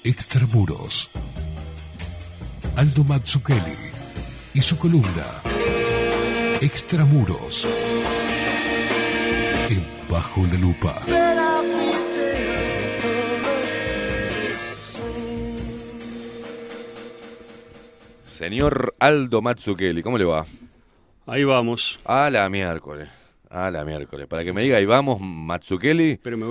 Extramuros. Aldo Mazzucchelli y su columna Extramuros en Bajo la Lupa. Señor Aldo Mazzucchelli, ¿cómo le va? Ahí vamos. A la miércoles. Para que me diga, ahí vamos, Mazzucchelli. Pero me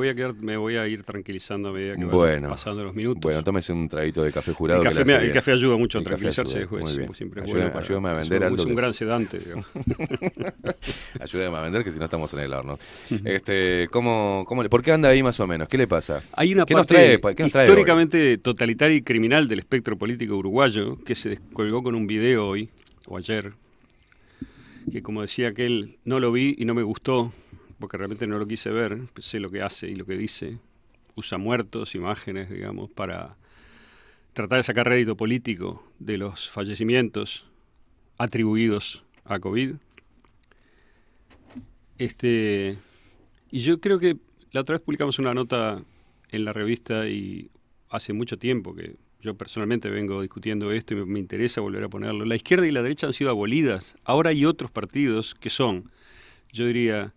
voy a ir tranquilizando a medida que Bueno, vayan pasando los minutos. Bueno, tómese un traguito de café jurado. El café ayuda mucho a tranquilizarse. Siempre es bueno ayúdame a vender, Aldo. Es un gran sedante, digamos. Ayúdame a vender, que si no estamos en el horno. ¿Por qué anda ahí más o menos? ¿Qué le pasa? Hay una ¿Qué parte nos trae históricamente totalitaria y criminal del espectro político uruguayo que se descolgó con un video hoy, o ayer, que como decía aquel, no lo vi y no me gustó, porque realmente no lo quise ver, sé lo que hace y lo que dice, usa muertos, imágenes, digamos, para tratar de sacar rédito político de los fallecimientos atribuidos a COVID. Y yo creo que la otra vez publicamos una nota en la revista y hace mucho tiempo que yo personalmente vengo discutiendo esto y me interesa volver a ponerlo. La izquierda y la derecha han sido abolidas. Ahora hay otros partidos que son, yo diría,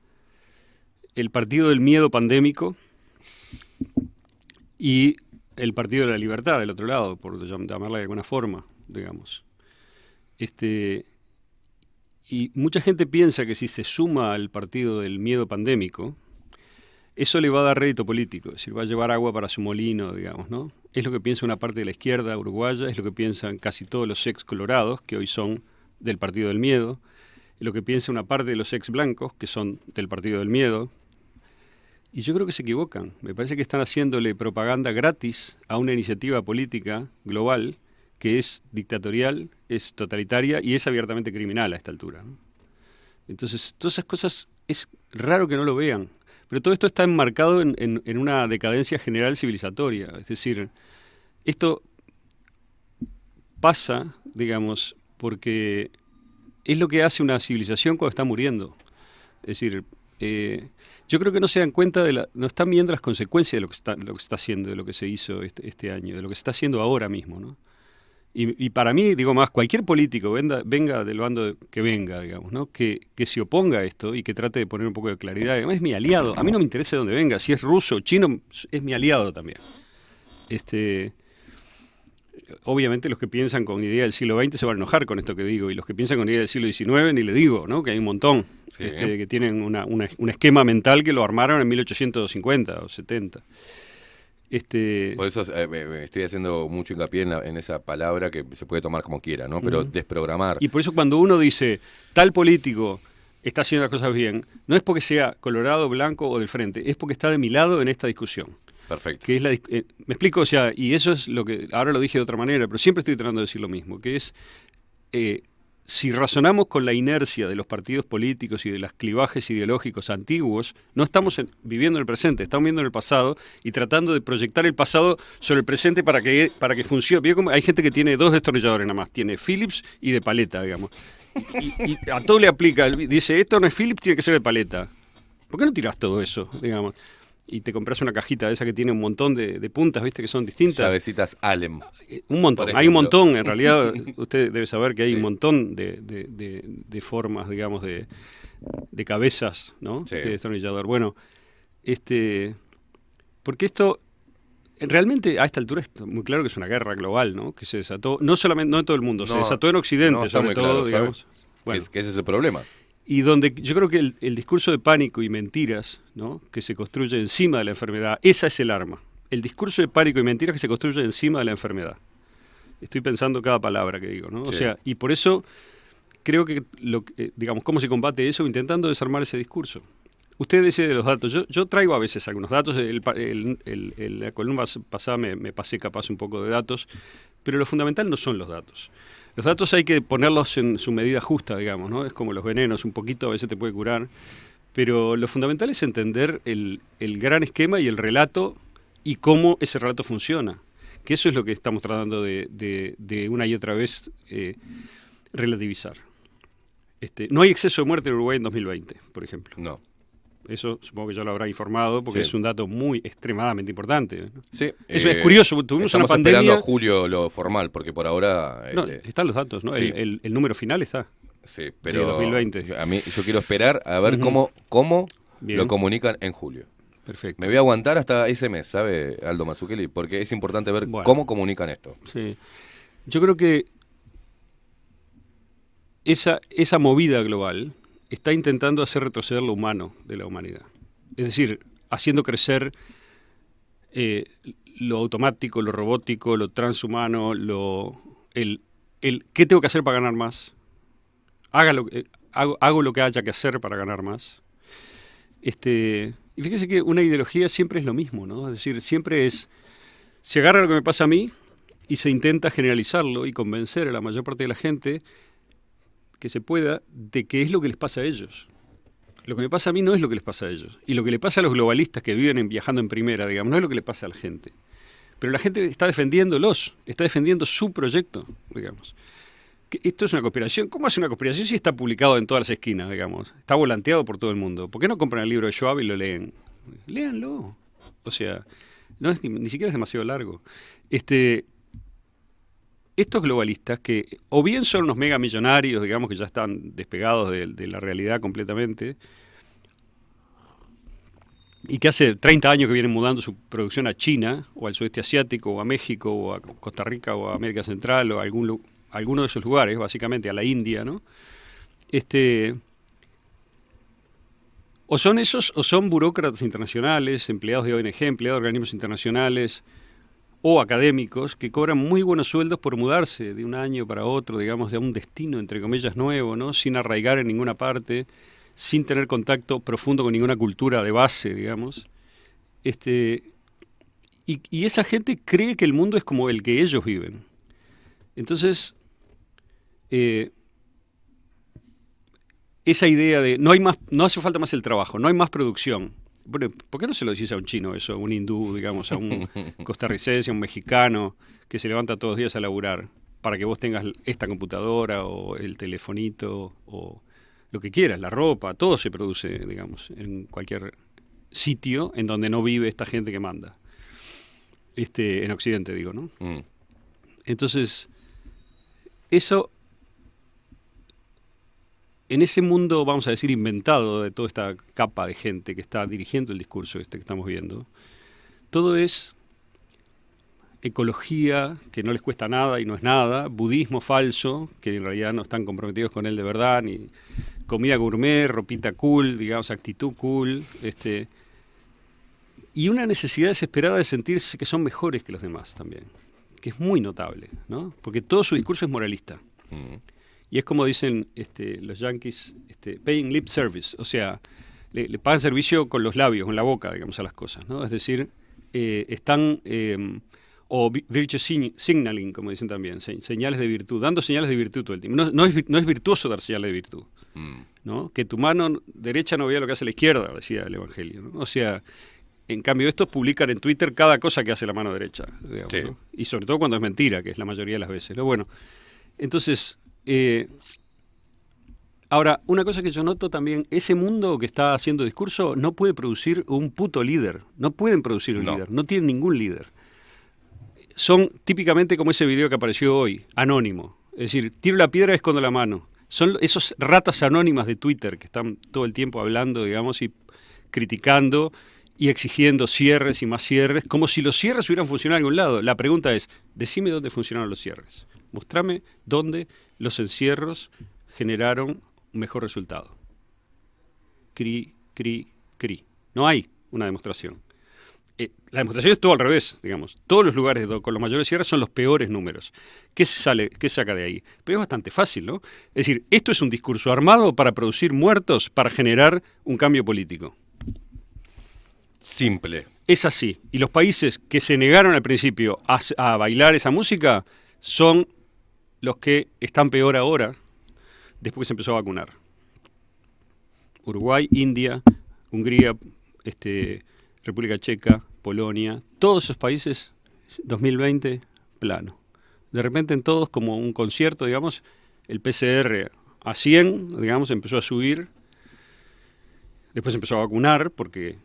el partido del miedo pandémico y el partido de la libertad, del otro lado, por llamarla de alguna forma, digamos. Y mucha gente piensa que si se suma al partido del miedo pandémico, eso le va a dar rédito político, es decir, va a llevar agua para su molino, digamos, ¿no? Es lo que piensa una parte de la izquierda uruguaya, es lo que piensan casi todos los ex colorados, que hoy son del partido del miedo, es lo que piensa una parte de los ex blancos, que son del partido del miedo. Y yo creo que se equivocan. Me parece que están haciéndole propaganda gratis a una iniciativa política global que es dictatorial, es totalitaria y es abiertamente criminal a esta altura, ¿no? Entonces, todas esas cosas es raro que no lo vean. Pero todo esto está enmarcado en una decadencia general civilizatoria. Es decir, esto pasa, digamos, porque es lo que hace una civilización cuando está muriendo. Es decir, yo creo que no se dan cuenta no están viendo las consecuencias de lo que se está haciendo, de lo que se hizo este año, de lo que se está haciendo ahora mismo, ¿no? Y para mí, digo más, cualquier político, venga del bando que venga, digamos, ¿no? Que se oponga a esto y que trate de poner un poco de claridad. Además es mi aliado. A mí no me interesa de dónde venga. Si es ruso o chino, es mi aliado también. Obviamente los que piensan con idea del siglo XX se van a enojar con esto que digo. Y los que piensan con idea del siglo XIX ni le digo, ¿no? Que hay un montón. Sí. Que tienen un esquema mental que lo armaron en 1850 o 70. Por eso estoy haciendo mucho hincapié en esa palabra que se puede tomar como quiera, ¿no? Pero desprogramar. Y por eso cuando uno dice tal político está haciendo las cosas bien, no es porque sea colorado, blanco o del frente, es porque está de mi lado en esta discusión. Perfecto. Que es me explico, o sea, y eso es lo que ahora lo dije de otra manera, pero siempre estoy tratando de decir lo mismo, que es si razonamos con la inercia de los partidos políticos y de los clivajes ideológicos antiguos, no estamos viviendo en el presente, estamos viviendo en el pasado y tratando de proyectar el pasado sobre el presente para que funcione. Hay gente que tiene 2 destornilladores nada más, tiene Philips y de paleta, digamos. Y a todo le aplica, dice, esto no es Philips, tiene que ser de paleta. ¿Por qué no tirás todo eso, digamos? Y te compras una cajita de esa que tiene un montón de puntas, ¿viste? Que son distintas. Llavecitas Allen. Un montón. Hay un montón, en realidad, usted debe saber que hay un montón de formas, digamos, de cabezas, ¿no? Sí. De destornillador. Bueno, porque esto, realmente a esta altura es muy claro que es una guerra global, ¿no? Que se desató, no en todo el mundo, se desató en Occidente, sobre todo, claro, digamos. Bueno, que ese es el problema. Y donde yo creo que el discurso de pánico y mentiras, ¿no? Que se construye encima de la enfermedad, esa es el arma. El discurso de pánico y mentiras que se construye encima de la enfermedad. Estoy pensando cada palabra que digo, ¿no? Sí. O sea, y por eso creo que, digamos, ¿cómo se combate eso? Intentando desarmar ese discurso. Usted decide de los datos. Yo traigo a veces algunos datos. La columna pasada me pasé capaz un poco de datos, pero lo fundamental no son los datos. Los datos hay que ponerlos en su medida justa, digamos, ¿no? Es como los venenos, un poquito a veces te puede curar. Pero lo fundamental es entender el gran esquema y el relato y cómo ese relato funciona. Que eso es lo que estamos tratando de una y otra vez relativizar. No hay exceso de muerte en Uruguay en 2020, por ejemplo. No. Eso supongo que ya lo habrá informado, porque Sí. es un dato muy extremadamente importante. Sí. Eso es curioso, tuvimos una Estamos pandemia. esperando a julio lo formal, porque por ahora... No, están los datos, ¿no? Sí. El número final está. Sí, pero de 2020. yo quiero esperar a ver cómo Bien. lo comunican en julio. Perfecto. Me voy a aguantar hasta ese mes, ¿sabe, Aldo Mazzucchelli? Porque es importante ver cómo comunican esto. Sí. Yo creo que esa movida global está intentando hacer retroceder lo humano de la humanidad. Es decir, haciendo crecer lo automático, lo robótico, lo transhumano, el ¿qué tengo que hacer para ganar más? Hago lo que haya que hacer para ganar más. Y fíjese que una ideología siempre es lo mismo, ¿no? Es decir, siempre se agarra lo que me pasa a mí y se intenta generalizarlo y convencer a la mayor parte de la gente que se pueda de que es lo que les pasa a ellos. Lo que me pasa a mí no es lo que les pasa a ellos. Y lo que le pasa a los globalistas que viven viajando en primera, digamos, no es lo que le pasa a la gente. Pero la gente está defendiendo su proyecto, digamos. Esto es una conspiración. ¿Cómo hace una conspiración si está publicado en todas las esquinas, digamos? Está volanteado por todo el mundo. ¿Por qué no compran el libro de Schwab y lo leen? Léanlo. O sea, no es ni siquiera es demasiado largo. Estos globalistas que o bien son unos megamillonarios, digamos, que ya están despegados de la realidad completamente, y que hace 30 años que vienen mudando su producción a China, o al sudeste asiático, o a México, o a Costa Rica, o a América Central, o a alguno de esos lugares, básicamente a la India, ¿no? O son esos, o son burócratas internacionales, empleados de ONG, empleados de organismos internacionales, o académicos que cobran muy buenos sueldos por mudarse de un año para otro, digamos, de un destino, entre comillas, nuevo, ¿no? Sin arraigar en ninguna parte, sin tener contacto profundo con ninguna cultura de base, digamos. Y esa gente cree que el mundo es como el que ellos viven. Entonces, esa idea de no hace falta más el trabajo, no hay más producción. Bueno, ¿por qué no se lo decís a un chino eso, a un hindú, digamos, a un costarricense, a un mexicano que se levanta todos los días a laburar para que vos tengas esta computadora o el telefonito o lo que quieras, la ropa, todo se produce, digamos, en cualquier sitio en donde no vive esta gente que manda. En Occidente, digo, ¿no? Entonces, eso, en ese mundo, vamos a decir, inventado de toda esta capa de gente que está dirigiendo el discurso que estamos viendo, todo es ecología, que no les cuesta nada y no es nada, budismo falso, que en realidad no están comprometidos con él de verdad, ni comida gourmet, ropita cool, digamos, actitud cool, y una necesidad desesperada de sentirse que son mejores que los demás también, que es muy notable, ¿no? Porque todo su discurso es moralista. Y es como dicen los yanquis, paying lip service, o sea, le pagan servicio con los labios, con la boca, digamos, a las cosas, ¿no? Es decir, están, o virtue signaling, como dicen también, señales de virtud, dando señales de virtud todo el tiempo. No es virtuoso dar señales de virtud, ¿no? Que tu mano derecha no vea lo que hace la izquierda, decía el Evangelio, ¿no? O sea, en cambio estos publican en Twitter cada cosa que hace la mano derecha, digamos, sí. ¿no? Y sobre todo cuando es mentira, que es la mayoría de las veces, ¿no? Bueno, entonces... ahora, una cosa que yo noto también, ese mundo que está haciendo discurso no puede producir un puto líder, no pueden producir un líder, no tienen ningún líder. Son típicamente como ese video que apareció hoy, anónimo, es decir, tiro la piedra y escondo la mano. Son esos ratas anónimas de Twitter que están todo el tiempo hablando, digamos, y criticando y exigiendo cierres y más cierres, como si los cierres hubieran funcionado en algún lado. La pregunta es, decime dónde funcionaron los cierres. Mostrame dónde los encierros generaron un mejor resultado. Cri. No hay una demostración. La demostración es todo al revés, digamos. Todos los lugares con los mayores cierres son los peores números. ¿Qué saca de ahí? Pero es bastante fácil, ¿no? Es decir, esto es un discurso armado para producir muertos, para generar un cambio político. Simple. Es así. Y los países que se negaron al principio a bailar esa música son los que están peor ahora, después que se empezó a vacunar. Uruguay, India, Hungría, República Checa, Polonia, todos esos países, 2020, plano. De repente en todos, como un concierto, digamos, el PCR a 100, digamos, empezó a subir Después empezó a vacunar porque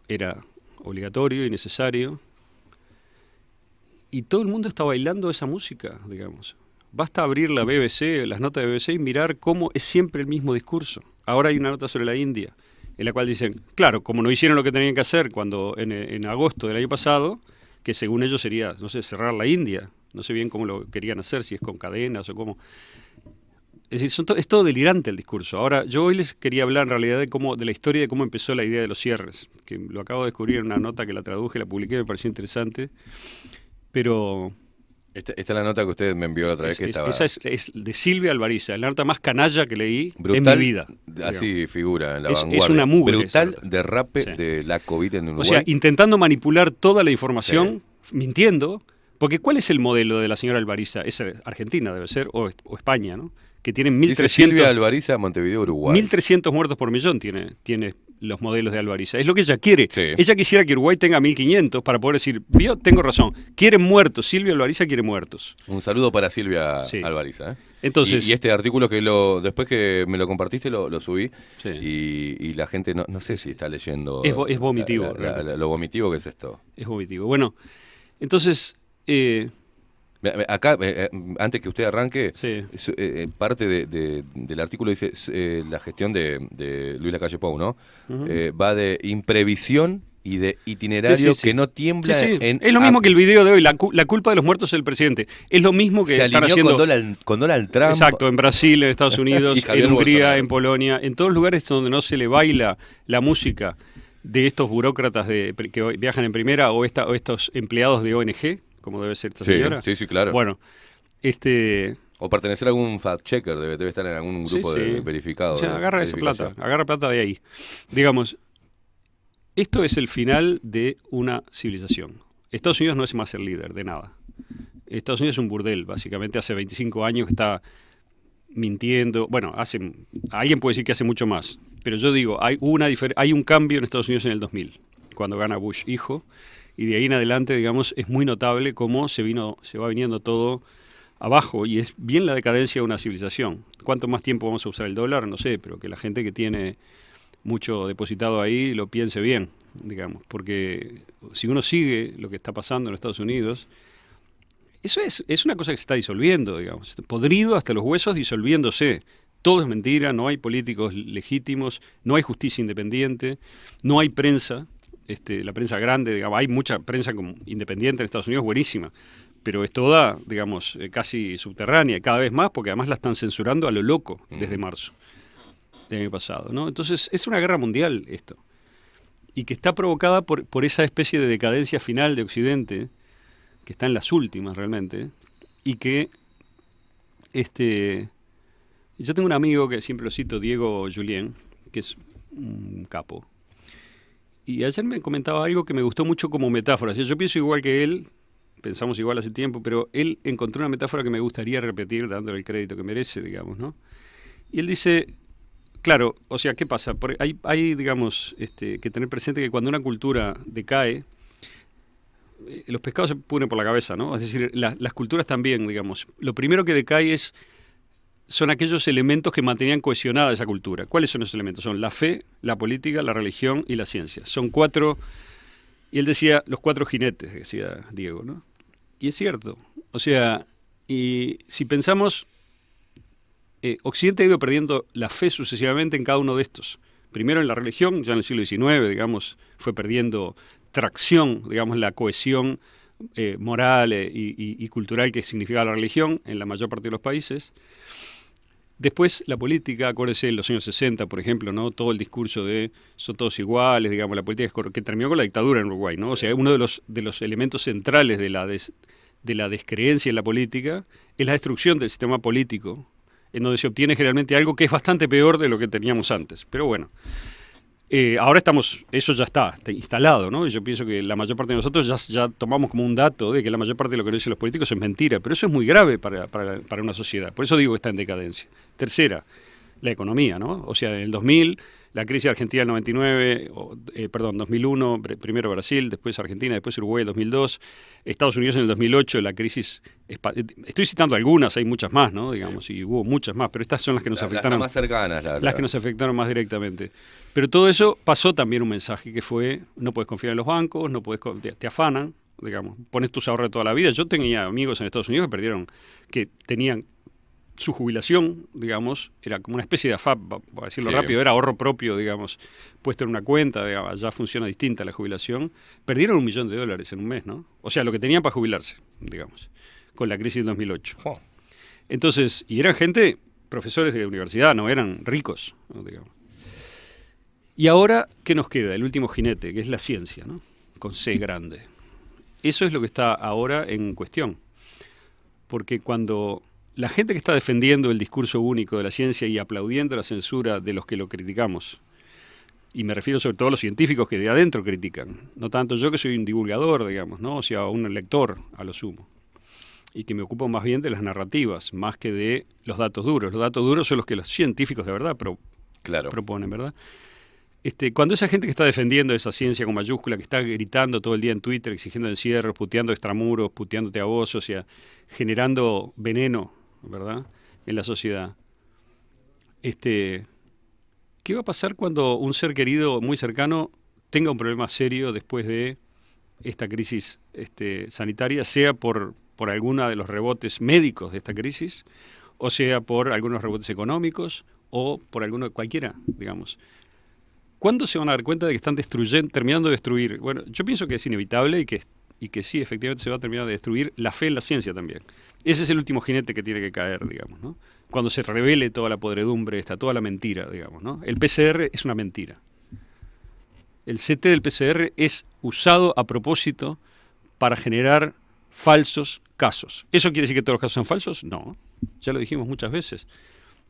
era obligatorio y necesario. Y todo el mundo está bailando esa música, digamos. Basta abrir la BBC, las notas de BBC y mirar cómo es siempre el mismo discurso. Ahora hay una nota sobre la India, en la cual dicen, claro, como no hicieron lo que tenían que hacer cuando en agosto del año pasado, que según ellos sería, no sé, cerrar la India. No sé bien cómo lo querían hacer, si es con cadenas o cómo. Es decir, es todo delirante el discurso. Ahora, yo hoy les quería hablar en realidad de la historia de cómo empezó la idea de los cierres, que lo acabo de descubrir en una nota que la traduje, la publiqué, me pareció interesante. Pero Esta es la nota que usted me envió la otra vez que estaba... Esa es de Silvia Alvariza, es la nota más canalla que leí brutal, en mi vida. Así digamos. Figura en la vanguardia. Es una mugre. Brutal derrape de la COVID en Uruguay. O sea, intentando manipular toda la información, mintiendo, porque ¿cuál es el modelo de la señora Alvariza? Es Argentina, debe ser, o España, ¿no? Que tienen 1.300... Silvia Alvariza, Montevideo, Uruguay. 1.300 muertos por millón tiene los modelos de Alvariza. Es lo que ella quiere. Sí. Ella quisiera que Uruguay tenga 1.500 para poder decir, yo tengo razón, quieren muertos, Silvia Alvariza quiere muertos. Un saludo para Silvia Alvariza. Entonces, y este artículo que después que me lo compartiste lo subí y la gente no sé si está leyendo. Es vomitivo. Lo vomitivo que es esto. Es vomitivo. Bueno, entonces... Acá, antes que usted arranque, parte del artículo dice la gestión de Luis Lacalle Pou, ¿no? Va de imprevisión y de itinerario que no tiembla en... Es lo mismo que el video de hoy, la culpa de los muertos es el presidente. Es lo mismo que están haciendo con Donald Trump. Exacto, en Brasil, en Estados Unidos, en Hungría, Bolsonaro. En Polonia, en todos los lugares donde no se le baila la música de estos burócratas que viajan en primera o estos empleados de ONG, como debe ser esta señora. Sí, claro. Bueno, o pertenecer a algún fact-checker, debe estar en algún grupo de verificado. O sea, agarra esa plata, agarra plata de ahí. Digamos, esto es el final de una civilización. Estados Unidos no es más el líder de nada. Estados Unidos es un burdel, básicamente. Hace 25 años que está mintiendo. Bueno, alguien puede decir que hace mucho más. Pero yo digo, hay un cambio en Estados Unidos en el 2000, cuando gana Bush hijo. Y de ahí en adelante, digamos, es muy notable cómo se va viniendo todo abajo y es bien la decadencia de una civilización. ¿Cuánto más tiempo vamos a usar el dólar? No sé, pero que la gente que tiene mucho depositado ahí lo piense bien, digamos, porque si uno sigue lo que está pasando en Estados Unidos, eso es una cosa que se está disolviendo, digamos, podrido hasta los huesos, disolviéndose. Todo es mentira, no hay políticos legítimos, no hay justicia independiente, no hay prensa. La prensa grande, digamos, hay mucha prensa independiente en Estados Unidos, buenísima, pero es toda, digamos, casi subterránea, cada vez más, porque además la están censurando a lo loco desde marzo del año pasado, ¿no? Entonces, es una guerra mundial esto, y que está provocada por esa especie de decadencia final de Occidente, que está en las últimas realmente, y que, yo tengo un amigo que siempre lo cito, Diego Julien, que es un capo. Y ayer me comentaba algo que me gustó mucho como metáfora. O sea, yo pienso igual que él, pensamos igual hace tiempo, pero él encontró una metáfora que me gustaría repetir dándole el crédito que merece, digamos, ¿no? Y él dice, claro, o sea, ¿qué pasa? Hay digamos, que tener presente que cuando una cultura decae, los pescados se ponen por la cabeza, ¿no? Es decir, las culturas también, digamos. Lo primero que decae son aquellos elementos que mantenían cohesionada esa cultura. ¿Cuáles son esos elementos? Son la fe, la política, la religión y la ciencia. Son 4, y él decía, los 4 jinetes, decía Diego, ¿no? Y es cierto. O sea, y si pensamos, Occidente ha ido perdiendo la fe sucesivamente en cada uno de estos. Primero en la religión, ya en el siglo XIX, digamos, fue perdiendo tracción, digamos, la cohesión moral y cultural que significaba la religión en la mayor parte de los países. Después la política, acuérdese en los años 60, por ejemplo, ¿no? Todo el discurso de son todos iguales, digamos, la política que terminó con la dictadura en Uruguay, ¿no? O sea, uno de los elementos centrales de la descreencia en la política es la destrucción del sistema político, en donde se obtiene generalmente algo que es bastante peor de lo que teníamos antes. Pero bueno, ahora eso ya está instalado, ¿no? Y yo pienso que la mayor parte de nosotros ya tomamos como un dato de que la mayor parte de lo que dicen los políticos es mentira, pero eso es muy grave para una sociedad. Por eso digo que está en decadencia. Tercera, la economía, ¿no? O sea, en el 2000 La crisis argentina del 99, 2001, primero Brasil, después Argentina, después Uruguay en 2002, Estados Unidos en el 2008, la crisis, estoy citando algunas, hay muchas más, ¿no? Digamos, y hubo muchas más, pero estas son las que nos afectaron. Las más cercanas. Las que nos afectaron más directamente. Pero todo eso pasó también un mensaje que fue, no puedes confiar en los bancos, te afanan, digamos, pones tus ahorros de toda la vida. Yo tenía amigos en Estados Unidos que tenían su jubilación, digamos, era como una especie de AFAP, para decirlo rápido, era ahorro propio, digamos, puesto en una cuenta, digamos, ya funciona distinta la jubilación. Perdieron $1 millón en un mes, ¿no? O sea, lo que tenían para jubilarse, digamos, con la crisis del 2008. Oh. Entonces, y eran gente, profesores de universidad, no eran ricos, ¿no? Digamos. Y ahora, ¿qué nos queda? El último jinete, que es la ciencia, ¿no? Con C grande. Eso es lo que está ahora en cuestión. Porque cuando la gente que está defendiendo el discurso único de la ciencia y aplaudiendo la censura de los que lo criticamos, y me refiero sobre todo a los científicos que de adentro critican, no tanto yo que soy un divulgador, digamos, ¿no? O sea, un lector a lo sumo, y que me ocupo más bien de las narrativas, más que de los datos duros. Los datos duros son los que los científicos de verdad proponen, ¿verdad? Cuando esa gente que está defendiendo esa ciencia con mayúscula, que está gritando todo el día en Twitter, exigiendo encierros, puteando extramuros, puteándote a vos, o sea, generando veneno, ¿verdad?, en la sociedad. ¿Qué va a pasar cuando un ser querido muy cercano tenga un problema serio después de esta crisis sanitaria, sea por alguno de los rebotes médicos de esta crisis, o sea por algunos rebotes económicos, o por cualquiera, digamos? ¿Cuándo se van a dar cuenta de que están terminando de destruir? Bueno, yo pienso que es inevitable y que sí, efectivamente se va a terminar de destruir la fe en la ciencia también. Ese es el último jinete que tiene que caer, digamos, ¿no? Cuando se revele toda la podredumbre, toda la mentira, digamos, ¿no? El PCR es una mentira. El CT del PCR es usado a propósito para generar falsos casos. ¿Eso quiere decir que todos los casos son falsos? No, ya lo dijimos muchas veces.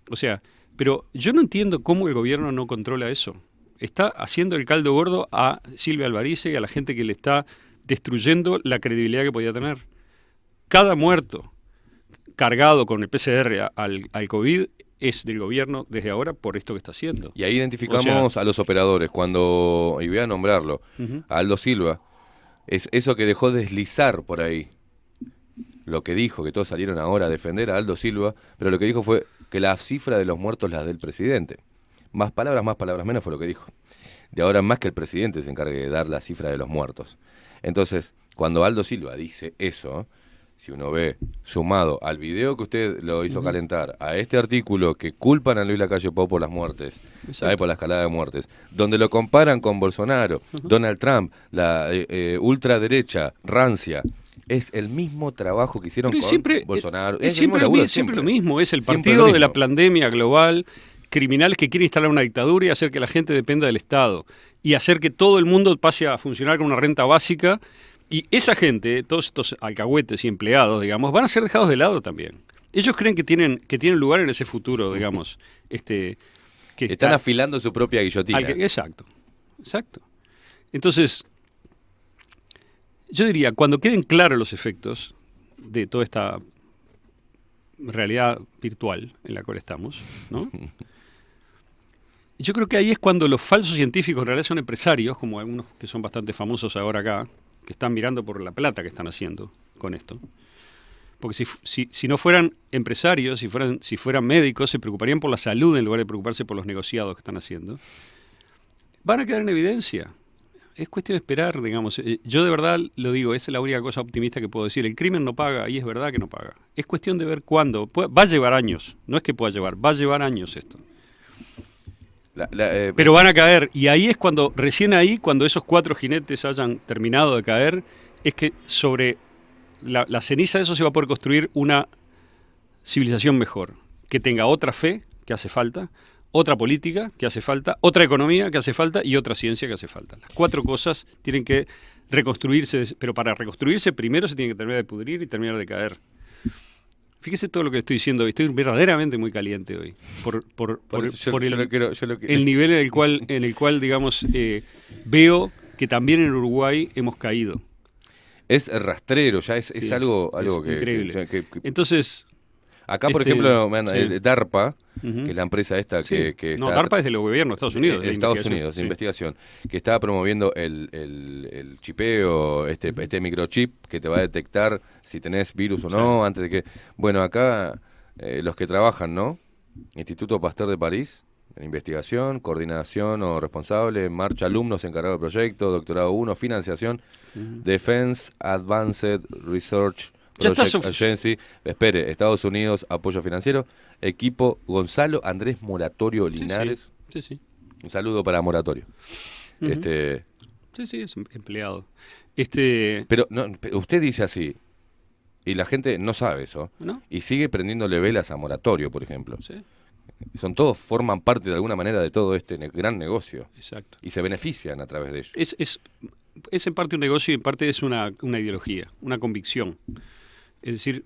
O sea, pero yo no entiendo cómo el gobierno no controla eso. Está haciendo el caldo gordo a Silvia Alvarice y a la gente que le está destruyendo la credibilidad que podía tener. Cada muerto cargado con el PCR al COVID es del gobierno desde ahora por esto que está haciendo. Y ahí identificamos a los operadores, y voy a nombrarlo, a Aldo Silva, es eso que dejó deslizar por ahí. Lo que dijo, que todos salieron ahora a defender a Aldo Silva, pero lo que dijo fue que la cifra de los muertos la del presidente. Más palabras menos fue lo que dijo. De ahora en más que el presidente se encargue de dar la cifra de los muertos. Entonces, cuando Aldo Silva dice eso, si uno ve sumado al video que usted lo hizo calentar, a este artículo que culpan a Luis Lacalle Pou por las muertes, por la escalada de muertes, donde lo comparan con Bolsonaro, Donald Trump, la ultraderecha, rancia, es el mismo trabajo que hicieron con Bolsonaro. Es siempre lo mismo, es el partido de la pandemia global, criminales que quieren instalar una dictadura y hacer que la gente dependa del Estado y hacer que todo el mundo pase a funcionar con una renta básica, y esa gente, todos estos alcahuetes y empleados, digamos, van a ser dejados de lado también. Ellos creen que tienen lugar en ese futuro, digamos. Que están afilando su propia guillotina. Exacto. Entonces, yo diría, cuando queden claros los efectos de toda esta realidad virtual en la cual estamos, ¿no? Yo creo que ahí es cuando los falsos científicos en realidad son empresarios, como algunos que son bastante famosos ahora acá, que están mirando por la plata que están haciendo con esto. Porque si no fueran empresarios, si fueran médicos, se preocuparían por la salud en lugar de preocuparse por los negociados que están haciendo. Van a quedar en evidencia. Es cuestión de esperar, digamos. Yo de verdad lo digo, esa es la única cosa optimista que puedo decir. El crimen no paga, y es verdad que no paga. Es cuestión de ver cuándo. Va a llevar años. No es que pueda llevar, va a llevar años esto. Pero van a caer. Y ahí es recién ahí, cuando esos 4 jinetes hayan terminado de caer, es que sobre la ceniza de eso se va a poder construir una civilización mejor. Que tenga otra fe, que hace falta, otra política que hace falta, otra economía que hace falta y otra ciencia que hace falta. Las 4 cosas tienen que reconstruirse, pero para reconstruirse primero se tienen que terminar de pudrir y terminar de caer. Fíjese todo lo que estoy diciendo hoy. Estoy verdaderamente muy caliente hoy por el nivel en el cual digamos, veo que también en Uruguay hemos caído. Es rastrero, ya es algo que... Increíble. Entonces... Acá, por ejemplo, DARPA, Ujú. que es la empresa esta Sí. que No, está... DARPA es del gobierno de Estados Unidos. de Estados investigación. Unidos, de Sí. investigación, que está promoviendo el chipeo, este microchip que te va a detectar si tenés virus o no, antes de que... Bueno, acá los que trabajan, ¿no? Instituto Pasteur de París, en investigación, coordinación o responsable, en marcha, alumnos encargados del proyecto, doctorado 1, financiación, Defense Advanced Research Ya está Project Agency, espere, Estados Unidos, apoyo financiero, equipo Gonzalo Andrés Moratorio Linares. Sí. Un saludo para Moratorio. Ujú. Sí, es empleado. Pero usted dice así, y la gente no sabe eso, ¿No? y sigue prendiéndole velas a Moratorio, por ejemplo. Sí, Todos forman parte de alguna manera de todo este gran negocio, exacto. y se benefician a través de ello. Es en parte un negocio y en parte es una ideología, una convicción. Es decir,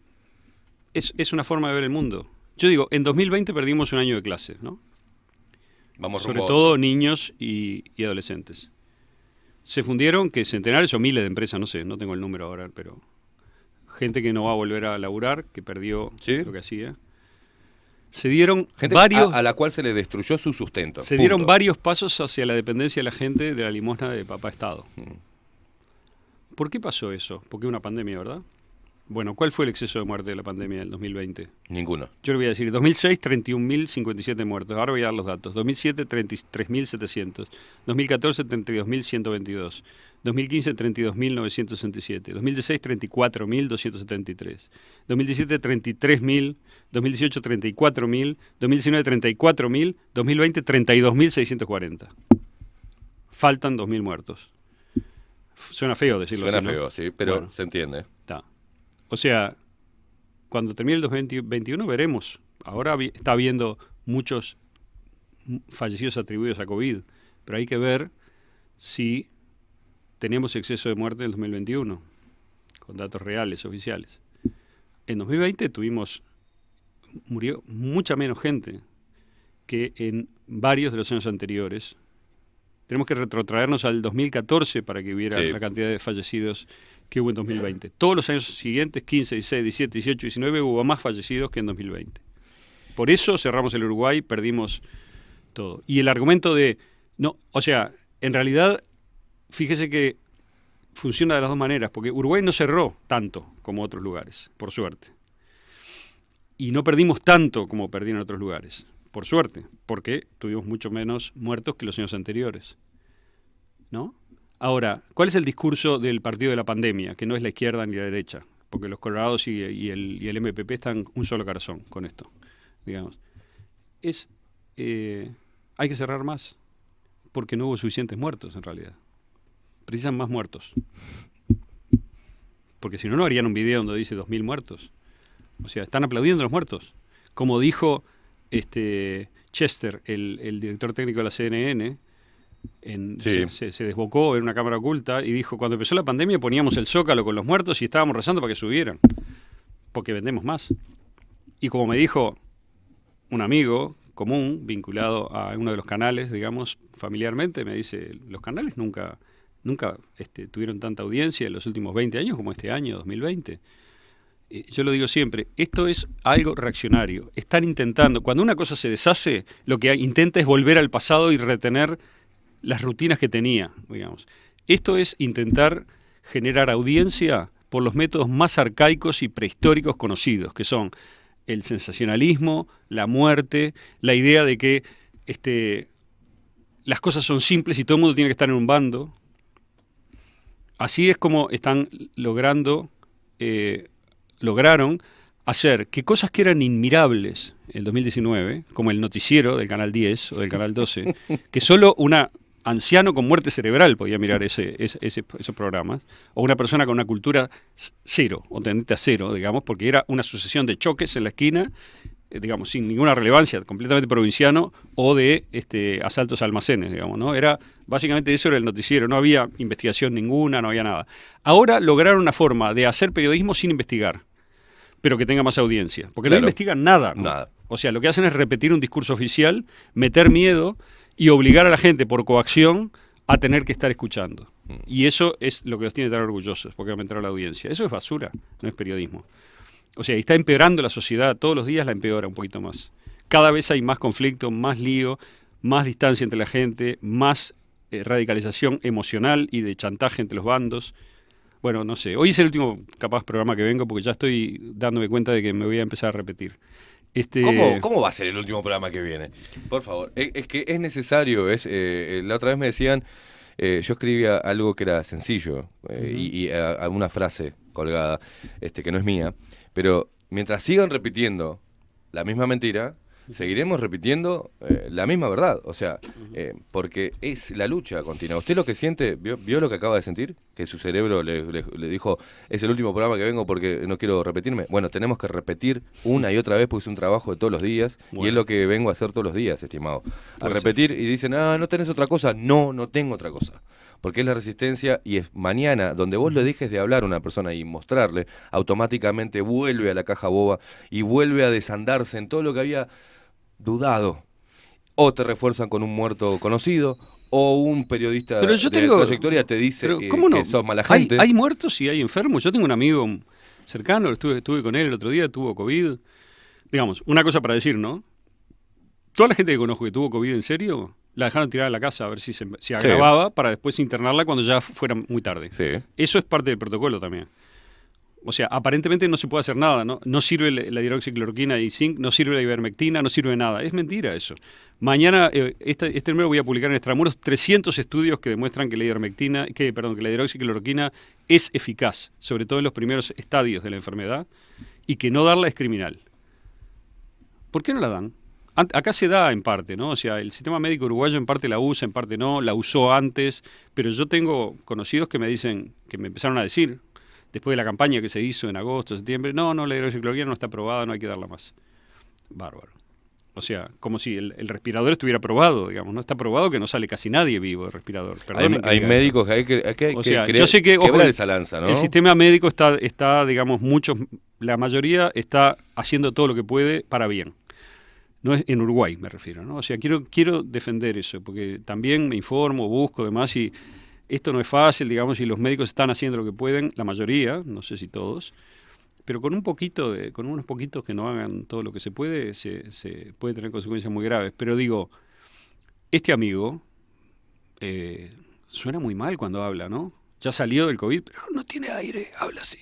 es una forma de ver el mundo. Yo digo, en 2020 perdimos un año de clases, ¿no? Vamos Sobre rumbo a todo niños y adolescentes. Se fundieron que centenares o miles de empresas, no sé, no tengo el número ahora, pero gente que no va a volver a laburar, que perdió ¿Sí? lo que hacía. Se dieron gente varios... a la cual se le destruyó su sustento. Se dieron Punto. varios pasos hacia la dependencia de la gente de la limosna de papá Estado. ¿Por qué pasó eso? Porque una pandemia, ¿verdad? Bueno, ¿cuál fue el exceso de muerte de la pandemia del 2020? Ninguno. Yo le voy a decir, 2006, 31.057 muertos. Ahora voy a dar los datos. 2007, 33.700. 2014, 32.122. 2015, 32.967. 2016, 34.273. 2017, 33.000. 2018, 34.000. 2019, 34.000. 2020, 32.640. Faltan 2.000 muertos. Suena feo decirlo Suena así, ¿no? feo, sí, pero Bueno. se entiende. Está. O sea, cuando termine el 2021 veremos. Ahora está habiendo muchos fallecidos atribuidos a COVID, pero hay que ver si tenemos exceso de muerte en el 2021, con datos reales, oficiales. En 2020 murió mucha menos gente que en varios de los años anteriores. Tenemos que retrotraernos al 2014 para que hubiera la cantidad de fallecidos que hubo en 2020. Todos los años siguientes, 15, 16, 17, 18, 19, hubo más fallecidos que en 2020. Por eso cerramos el Uruguay, perdimos todo. Y el argumento en realidad, fíjese que funciona de las dos maneras, porque Uruguay no cerró tanto como otros lugares, por suerte. Y no perdimos tanto como perdieron otros lugares, por suerte, porque tuvimos mucho menos muertos que los años anteriores, ¿no? Ahora, ¿cuál es el discurso del partido de la pandemia? Que no es la izquierda ni la derecha, porque los colorados y el MPP están un solo corazón con esto, digamos. Hay que cerrar más, porque no hubo suficientes muertos en realidad. Precisan más muertos. Porque si no, no harían un video donde dice 2.000 muertos. O sea, están aplaudiendo a los muertos. Como dijo Chester, el director técnico de la CNN, se desbocó en una cámara oculta y dijo, cuando empezó la pandemia poníamos el zócalo con los muertos y estábamos rezando para que subieran, porque vendemos más. Y como me dijo un amigo común, vinculado a uno de los canales, digamos, familiarmente, me dice, los canales nunca tuvieron tanta audiencia en los últimos 20 años como este año, 2020. Yo lo digo siempre, esto es algo reaccionario. Están intentando, cuando una cosa se deshace, lo que intenta es volver al pasado y retener las rutinas que tenía, digamos. Esto es intentar generar audiencia por los métodos más arcaicos y prehistóricos conocidos, que son el sensacionalismo, la muerte, la idea de que las cosas son simples y todo el mundo tiene que estar en un bando. Así es como están lograron hacer que cosas que eran inmirables en el 2019, como el noticiero del Canal 10 o del Canal 12, que solo una anciano con muerte cerebral podía mirar esos programas, o una persona con una cultura cero, o tendente a cero, digamos, porque era una sucesión de choques en la esquina, digamos, sin ninguna relevancia, completamente provinciano, o de asaltos a almacenes, digamos, ¿no? Básicamente eso era el noticiero, no había investigación ninguna, no había nada. Ahora lograron una forma de hacer periodismo sin investigar, pero que tenga más audiencia, porque no investigan nada, ¿no? Nada. O sea, lo que hacen es repetir un discurso oficial, meter miedo y obligar a la gente por coacción a tener que estar escuchando. Y eso es lo que los tiene tan orgullosos, porque aumentará la audiencia. Eso es basura, no es periodismo. O sea, está empeorando la sociedad, todos los días la empeora un poquito más. Cada vez hay más conflicto, más lío, más distancia entre la gente, más radicalización emocional y de chantaje entre los bandos. Bueno, no sé, hoy es el último capaz programa que vengo porque ya estoy dándome cuenta de que me voy a empezar a repetir. ¿Cómo va a ser el último programa que viene? Por favor, es que es necesario. La otra vez me decían, yo escribía algo que era sencillo y una frase colgada, que no es mía, pero mientras sigan repitiendo la misma mentira, seguiremos repitiendo la misma verdad. O sea, porque es la lucha continua. ¿Usted lo que siente, vio lo que acaba de sentir? Que su cerebro le dijo, es el último programa que vengo porque no quiero repetirme. Bueno, tenemos que repetir una y otra vez porque es un trabajo de todos los días. Bueno. Y es lo que vengo a hacer todos los días, estimado. A repetir y dicen, ¿no tenés otra cosa? No tengo otra cosa. Porque es la resistencia y es mañana, donde vos le dejes de hablar a una persona y mostrarle, automáticamente vuelve a la caja boba y vuelve a desandarse en todo lo que había dudado. O te refuerzan con un muerto conocido, o un periodista de trayectoria te dice que sos mala gente. Hay muertos y hay enfermos. Yo tengo un amigo cercano, estuve con él el otro día, tuvo COVID. Digamos, una cosa para decir, ¿no? Toda la gente que conozco que tuvo COVID en serio, la dejaron tirada en la casa a ver si se agravaba para después internarla cuando ya fuera muy tarde. Sí. Eso es parte del protocolo también. O sea, aparentemente no se puede hacer nada, ¿no? No sirve la hidroxicloroquina y zinc, no sirve la ivermectina, no sirve nada. Es mentira eso. Mañana, este número voy a publicar en Extramuros 300 estudios que demuestran que la hidroxicloroquina es eficaz, sobre todo en los primeros estadios de la enfermedad, y que no darla es criminal. ¿Por qué no la dan? Acá se da en parte, ¿no? O sea, el sistema médico uruguayo en parte la usa, en parte no, la usó antes, pero yo tengo conocidos que me dicen, que me empezaron a decir, después de la campaña que se hizo en agosto, septiembre, no, la hidroxicloroquina no está aprobada, no hay que darla más. Bárbaro. O sea, como si el respirador estuviera aprobado, digamos, ¿no? Está probado que no sale casi nadie vivo del respirador. Hay médicos que hay que yo sé que quebrar esa lanza, ¿no? El sistema médico está, digamos, la mayoría está haciendo todo lo que puede para bien. No es en Uruguay, me refiero, ¿no? O sea, quiero defender eso, porque también me informo, busco, demás, y esto no es fácil, digamos, y los médicos están haciendo lo que pueden, la mayoría, no sé si todos, pero con unos poquitos que no hagan todo lo que se puede puede tener consecuencias muy graves. Pero digo, este amigo suena muy mal cuando habla, ¿no? Ya salió del COVID, pero no tiene aire, habla así.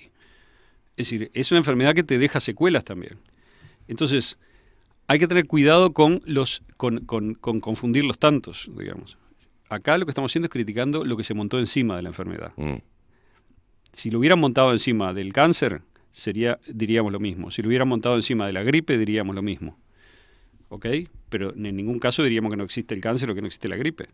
Es decir, es una enfermedad que te deja secuelas también. Entonces, hay que tener cuidado con confundir los tantos, digamos. Acá lo que estamos haciendo es criticando lo que se montó encima de la enfermedad. Si lo hubieran montado encima del cáncer, diríamos lo mismo. Si lo hubieran montado encima de la gripe, diríamos lo mismo. ¿Ok? Pero en ningún caso diríamos que no existe el cáncer o que no existe la gripe.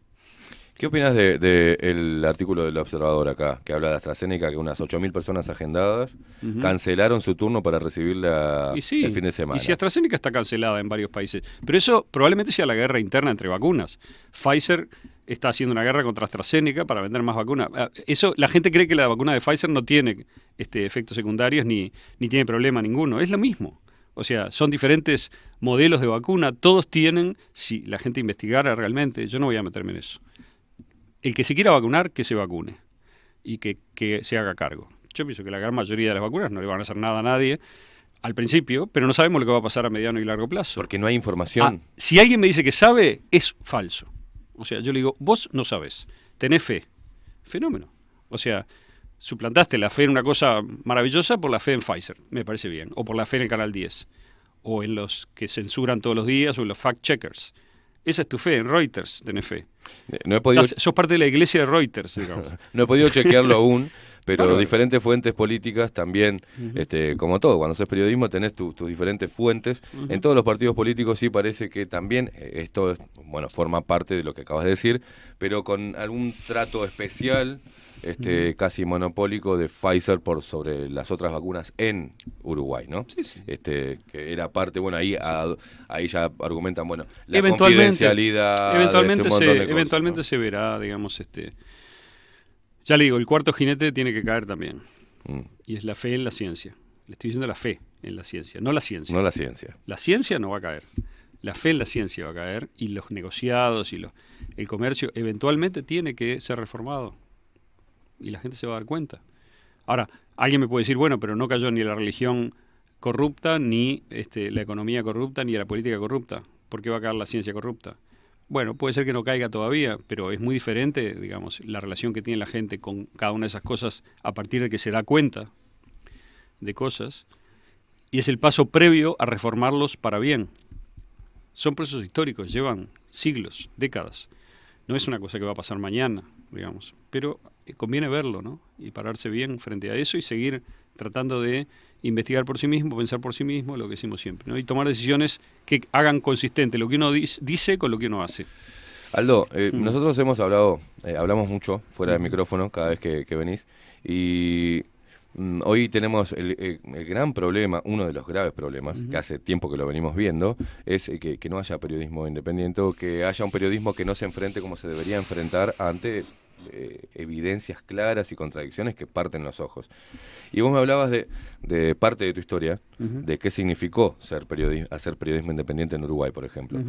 ¿Qué opinas del artículo del Observador acá, que habla de AstraZeneca, que unas 8.000 personas agendadas cancelaron su turno para recibirla el fin de semana? Y si AstraZeneca está cancelada en varios países. Pero eso probablemente sea la guerra interna entre vacunas. Pfizer está haciendo una guerra contra AstraZeneca para vender más vacunas. La gente cree que la vacuna de Pfizer no tiene efectos secundarios ni tiene problema ninguno. Es lo mismo. O sea, son diferentes modelos de vacuna. Todos tienen, si la gente investigara realmente, yo no voy a meterme en eso. El que se quiera vacunar, que se vacune y que se haga cargo. Yo pienso que la gran mayoría de las vacunas no le van a hacer nada a nadie al principio, pero no sabemos lo que va a pasar a mediano y largo plazo. Porque no hay información. Si alguien me dice que sabe, es falso. O sea, yo le digo, vos no sabés, tenés fe. Fenómeno. O sea, suplantaste la fe en una cosa maravillosa por la fe en Pfizer, me parece bien. O por la fe en el Canal 10. O en los que censuran todos los días, o en los fact-checkers. Esa es tu fe, en Reuters tenés fe. Sos parte de la iglesia de Reuters, digamos. No he podido chequearlo aún, pero diferentes fuentes políticas también, como todo, cuando haces periodismo tenés tus diferentes fuentes. En todos los partidos políticos sí parece que también esto forma parte de lo que acabas de decir, pero con algún trato especial, casi monopólico de Pfizer sobre las otras vacunas en Uruguay, ¿no? Sí. Que era parte, ahí ya argumentan, la confidencialidad. Eventualmente se verá, digamos, ya le digo, el cuarto jinete tiene que caer también. Y es la fe en la ciencia. Le estoy diciendo la fe en la ciencia, no la ciencia. No la ciencia. La ciencia no va a caer. La fe en la ciencia va a caer y los negociados y el comercio eventualmente tiene que ser reformado. Y la gente se va a dar cuenta. Ahora, alguien me puede decir, pero no cayó ni la religión corrupta, ni la economía corrupta, ni la política corrupta. ¿Por qué va a caer la ciencia corrupta? Bueno, puede ser que no caiga todavía, pero es muy diferente, digamos, la relación que tiene la gente con cada una de esas cosas a partir de que se da cuenta de cosas, y es el paso previo a reformarlos para bien. Son procesos históricos, llevan siglos, décadas. No es una cosa que va a pasar mañana, digamos, pero conviene verlo, ¿no? Y pararse bien frente a eso y seguir tratando de investigar por sí mismo, pensar por sí mismo, lo que decimos siempre, ¿no? Y tomar decisiones que hagan consistente lo que uno dice con lo que uno hace. Aldo, nosotros hemos hablado, hablamos mucho fuera de micrófono cada vez que venís, y hoy tenemos el gran problema, uno de los graves problemas, que hace tiempo que lo venimos viendo, es que no haya periodismo independiente, o que haya un periodismo que no se enfrente como se debería enfrentar ante evidencias claras y contradicciones que parten los ojos. Y vos me hablabas de parte de tu historia, de qué significó hacer periodismo independiente en Uruguay, por ejemplo.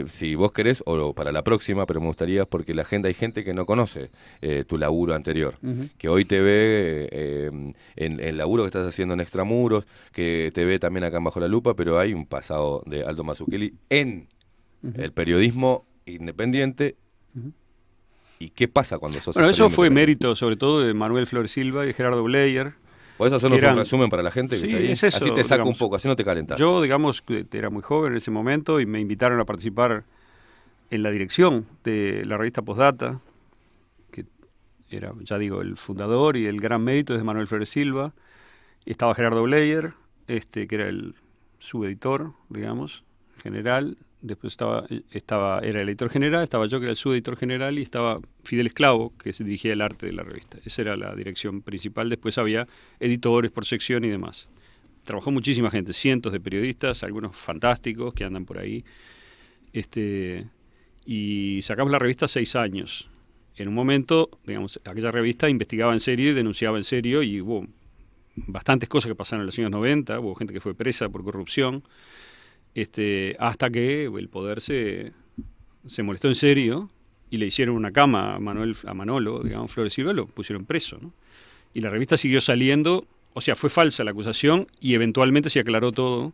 Si vos querés, o para la próxima, pero me gustaría, porque hay gente que no conoce tu laburo anterior, que hoy te ve en el laburo que estás haciendo en Extramuros, que te ve también acá en Bajo la Lupa, pero hay un pasado de Aldo Mazzucchelli en el periodismo independiente. ¿Y qué pasa cuando sos? Bueno, eso fue mérito sobre todo de Manuel Flores Silva y de Gerardo Bleyer. ¿Podés hacernos un resumen para la gente? Sí, que está ahí? es eso. Así te saco un poco, así no te calentás. Yo, digamos, era muy joven en ese momento y me invitaron a participar en la dirección de la revista Postdata, que era, ya digo, el fundador y el gran mérito es de Manuel Flores Silva. Estaba Gerardo Bleyer, que era el subeditor, digamos, general. Después era el editor general, estaba yo que era el subeditor general y estaba Fidel Esclavo, que se dirigía el arte de la revista. Esa era la dirección principal. Después había editores por sección y demás. Trabajó muchísima gente, cientos de periodistas, algunos fantásticos que andan por ahí. Y sacamos la revista 6 años. En un momento, digamos, aquella revista investigaba en serio y denunciaba en serio, y hubo bastantes cosas que pasaron en los años 90, hubo gente que fue presa por corrupción. Hasta que el poder se molestó en serio y le hicieron una cama a Manolo, digamos, Flores Silva, lo pusieron preso, ¿no? Y la revista siguió saliendo, o sea, fue falsa la acusación y eventualmente se aclaró todo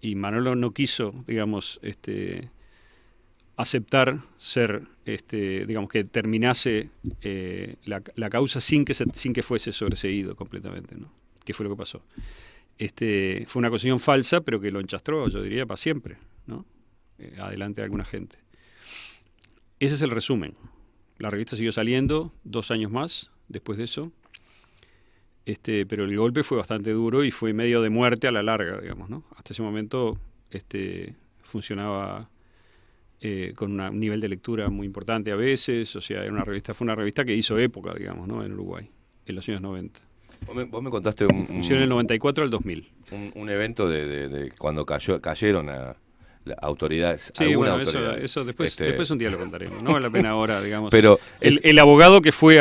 y Manolo no quiso, digamos, aceptar ser, digamos, que terminase la causa sin que fuese sobreseído completamente, ¿no? ¿Qué fue lo que pasó? Fue una acusación falsa, pero que lo enchastró, yo diría, para siempre, ¿no? Adelante de alguna gente. Ese es el resumen. La revista siguió saliendo 2 años más después de eso, pero el golpe fue bastante duro y fue medio de muerte a la larga, digamos, ¿no? Hasta ese momento funcionaba con un nivel de lectura muy importante a veces, o sea, fue una revista que hizo época, digamos, ¿no? En Uruguay, en los años 90. Vos me contaste funcionó del 94 al 2000. Un evento de cuando cayeron a las autoridades. Sí, bueno, eso después un día lo contaremos. No vale la pena ahora, digamos. Pero el abogado que fue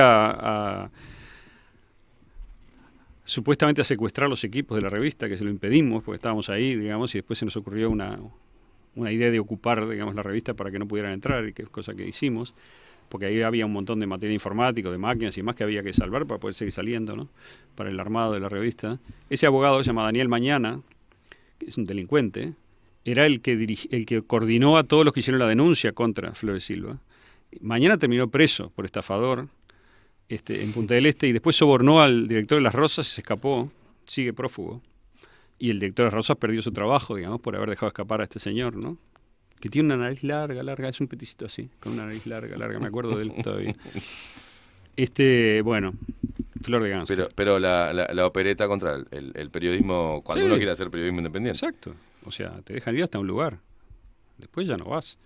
supuestamente a secuestrar los equipos de la revista, que se lo impedimos porque estábamos ahí, digamos, y después se nos ocurrió una idea de ocupar, digamos, la revista para que no pudieran entrar, y que es cosa que hicimos, porque ahí había un montón de material informático, de máquinas y más que había que salvar para poder seguir saliendo, ¿no? Para el armado de la revista. Ese abogado se llama Daniel Mañana, que es un delincuente, era el que coordinó a todos los que hicieron la denuncia contra Flores Silva. Mañana terminó preso por estafador en Punta del Este y después sobornó al director de Las Rosas y se escapó, sigue prófugo. Y el director de Las Rosas perdió su trabajo, digamos, por haber dejado escapar a este señor, ¿no? Que tiene una nariz larga, es un peticito así, con una nariz larga, me acuerdo de él todavía. Bueno, Flor de Ganso. Pero la opereta contra el periodismo, cuando uno quiere hacer periodismo independiente. Exacto, o sea, te dejan ir hasta un lugar, después ya no vas.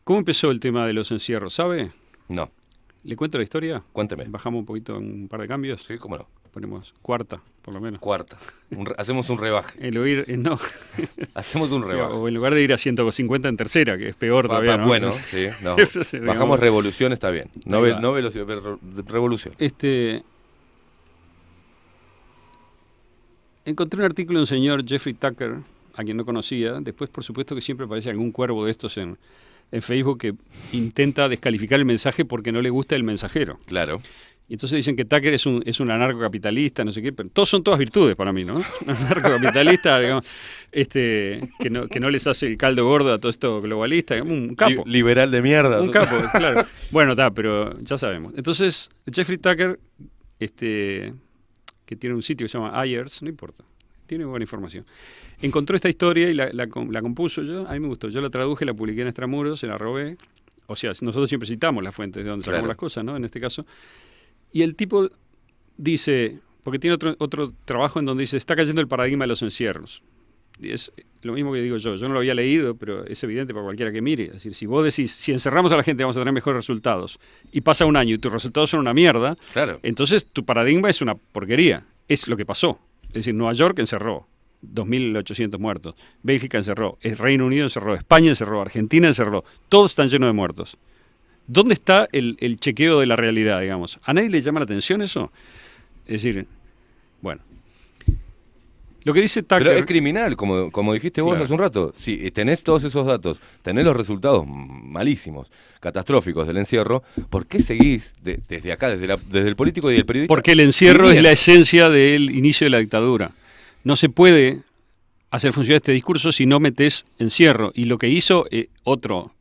¿Cómo empezó el tema de los encierros, sabe? No. ¿Le cuento la historia? Cuénteme. Bajamos un poquito en un par de cambios. Sí, cómo no. Ponemos cuarta, por lo menos. Cuarta. Hacemos un rebaje. No. Hacemos un rebaje. O en lugar de ir a 150 en tercera, que es peor todavía, ¿no? Bueno, sí. No. Bajamos revolución, está bien. No velocidad, revolución. Encontré un artículo de un señor, Jeffrey Tucker, a quien no conocía. Después, por supuesto, que siempre aparece algún cuervo de estos en Facebook que intenta descalificar el mensaje porque no le gusta el mensajero. Claro. Y entonces dicen que Tucker es un anarcocapitalista, no sé qué, pero son todas virtudes para mí, ¿no? Un anarcocapitalista, digamos, que no les hace el caldo gordo a todo esto globalista, digamos, un capo. Liberal de mierda. Un capo, claro. Bueno, pero ya sabemos. Entonces, Jeffrey Tucker, que tiene un sitio que se llama Ayers, no importa, tiene buena información. Encontró esta historia y la compuso yo, a mí me gustó. Yo la traduje, la publiqué en Extramuros, se la robé. O sea, nosotros siempre citamos las fuentes de donde sacamos las cosas, ¿no? En este caso. Y el tipo dice, porque tiene otro trabajo en donde dice, está cayendo el paradigma de los encierros. Y es lo mismo que digo yo no lo había leído, pero es evidente para cualquiera que mire. Es decir, si vos decís, si encerramos a la gente vamos a tener mejores resultados, y pasa un año y tus resultados son una mierda, entonces tu paradigma es una porquería. Es lo que pasó. Es decir, Nueva York encerró 2.800 muertos, Bélgica encerró, el Reino Unido encerró, España encerró, Argentina encerró, todos están llenos de muertos. ¿Dónde está el chequeo de la realidad, digamos? ¿A nadie le llama la atención eso? Es decir, bueno. Lo que dice Tucker... Pero es criminal, como dijiste vos hace un rato. Si tenés todos esos datos, tenés los resultados malísimos, catastróficos del encierro, ¿por qué seguís desde acá, desde el político y el periodista? Porque el encierro es la esencia del inicio de la dictadura. No se puede hacer funcionar este discurso si no metés encierro. Y lo que hizo otro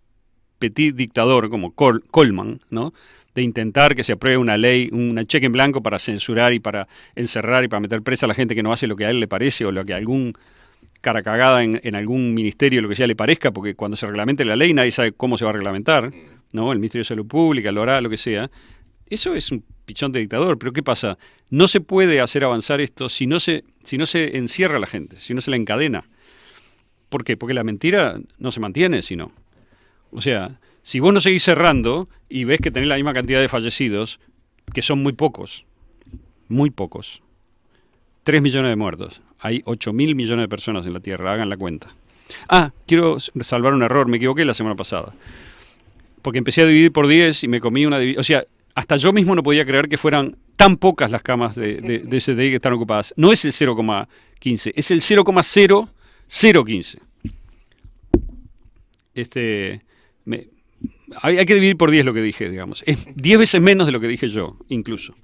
petit dictador como Coleman, ¿no? De intentar que se apruebe una ley, una cheque en blanco para censurar y para encerrar y para meter presa a la gente que no hace lo que a él le parece o lo que a algún cara cagada en algún ministerio, lo que sea, le parezca, porque cuando se reglamente la ley nadie sabe cómo se va a reglamentar, ¿no? El Ministerio de Salud Pública lo hará, lo que sea. Eso es un pichón de dictador, pero ¿qué pasa? No se puede hacer avanzar esto si no se encierra a la gente, si no se la encadena. ¿Por qué? Porque la mentira no se mantiene, sino. O sea, si vos no seguís cerrando y ves que tenés la misma cantidad de fallecidos, que son muy pocos, 3 millones de muertos, hay 8.000 millones de personas en la Tierra, hagan la cuenta. Quiero salvar un error, me equivoqué la semana pasada, porque empecé a dividir por 10 y me comí una división, o sea, hasta yo mismo no podía creer que fueran tan pocas las camas de CDI que están ocupadas. No es el 0,15, es el 0,0015. Hay que dividir por 10 lo que dije, digamos. Es 10 veces menos de lo que dije yo, incluso.